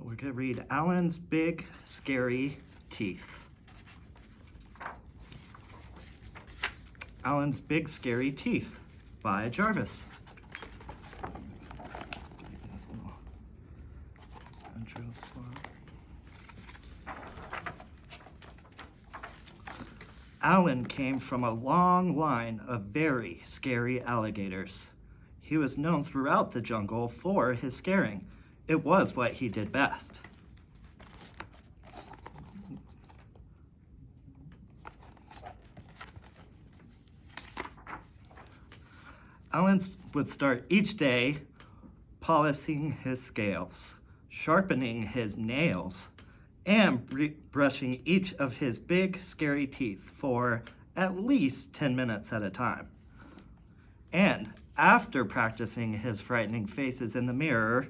We're going to read Alan's Big Scary Teeth. Alan's Big Scary Teeth by Jarvis. Alan came from a long line of very scary alligators. He was known throughout the jungle for his scaring. It was what he did best. Alan would start each day polishing his scales, sharpening his nails, and brushing each of his big, scary teeth for at least 10 minutes at a time. And after practicing his frightening faces in the mirror,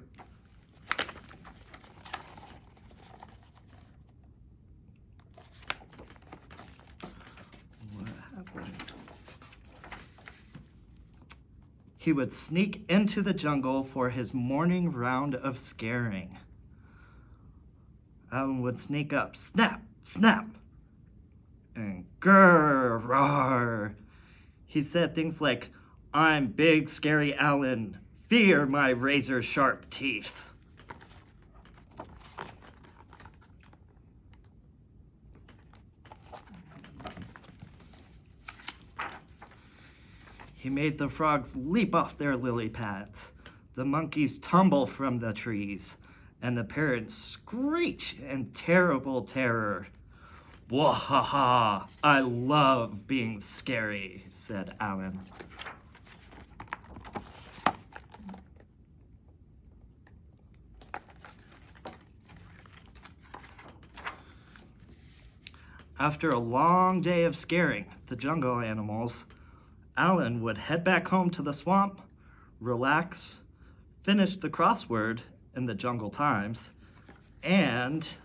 he would sneak into the jungle for his morning round of scaring. Alan would sneak up, snap, snap, and grrr, roar. He said things like, "I'm big, scary Alan. Fear my razor-sharp teeth." He made the frogs leap off their lily pads, the monkeys tumble from the trees, and the parrots screech in terrible terror. "Wahaha, I love being scary," said Alan. After a long day of scaring the jungle animals, Alan would head back home to the swamp, relax, finish the crossword in the Jungle Times, and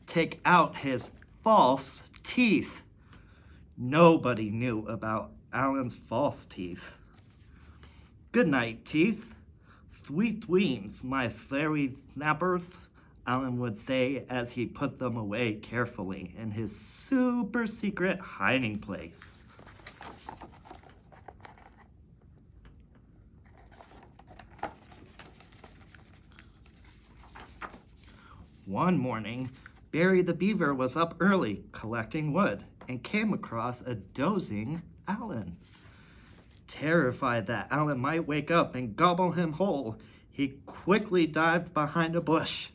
take out his false teeth. Nobody knew about Alan's false teeth. "Good night, teeth. Sweet dreams, my fairy snappers," Alan would say as he put them away carefully in his super secret hiding place. One morning, Barry the Beaver was up early collecting wood and came across a dozing Alan. Terrified that Alan might wake up and gobble him whole, he quickly dived behind a bush.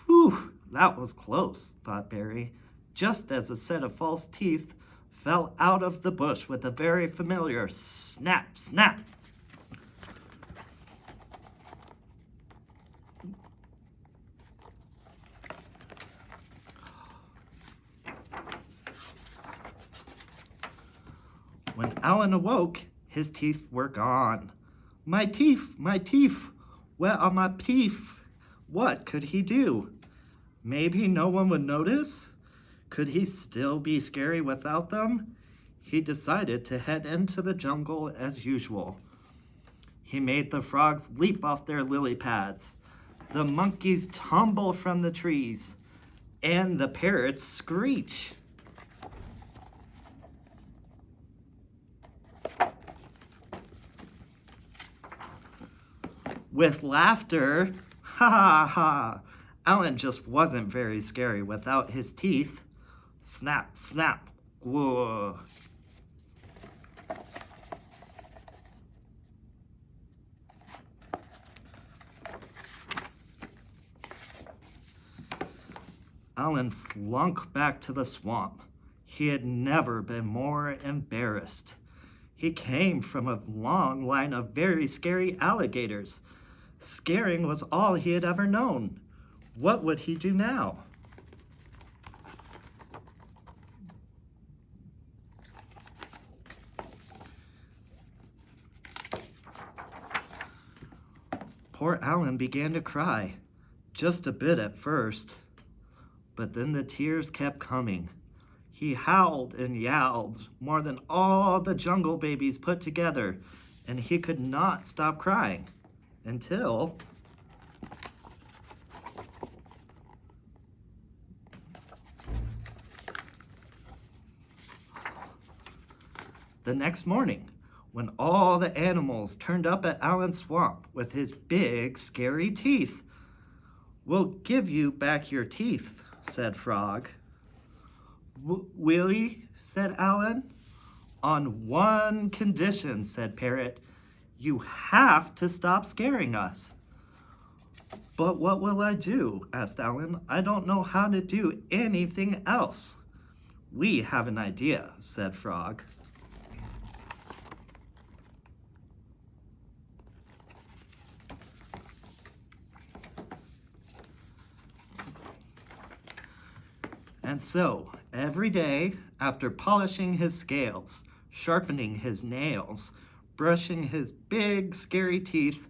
"Whew, that was close," thought Barry, just as a set of false teeth fell out of the bush with a very familiar snap, snap. When Alan awoke, his teeth were gone. My teeth, where are my teeth?" What could he do? Maybe no one would notice? Could he still be scary without them? He decided to head into the jungle as usual. He made the frogs leap off their lily pads, the monkeys tumble from the trees, and the parrots screech. With laughter, ha ha ha, Alan just wasn't very scary without his teeth. Snap, snap, whoa. Alan slunk back to the swamp. He had never been more embarrassed. He came from a long line of very scary alligators. Scaring was all he had ever known. What would he do now? Poor Alan began to cry, just a bit at first, but then the tears kept coming. He howled and yowled more than all the jungle babies put together, and he could not stop crying until the next morning, when all the animals turned up at Alan's swamp with his big, scary teeth. "We'll give you back your teeth," said Frog. "Will?" said Alan. "On one condition," said Parrot. "You have to stop scaring us." "But what will I do?" asked Alan. "I don't know how to do anything else." "We have an idea," said Frog. And so, every day, after polishing his scales, sharpening his nails, brushing his big, scary teeth,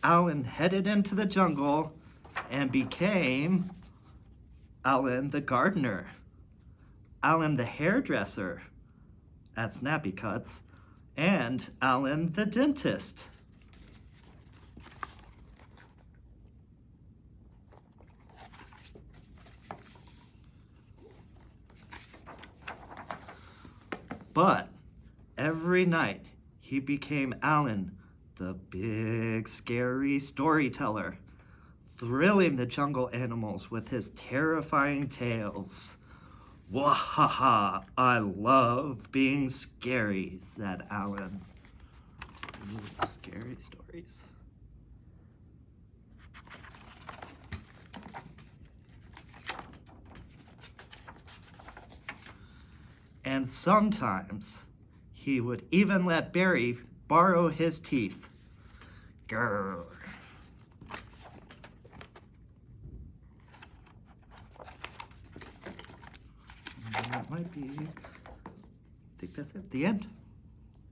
Alan headed into the jungle and became Alan the gardener, Alan the hairdresser at Snappy Cuts, and Alan the dentist. But every night he became Alan, the big, scary storyteller, thrilling the jungle animals with his terrifying tales. "Wahaha, I love being scary," said Alan. Ooh, scary stories. And sometimes he would even let Barry borrow his teeth. Grrr. That might be, I think that's it, the end.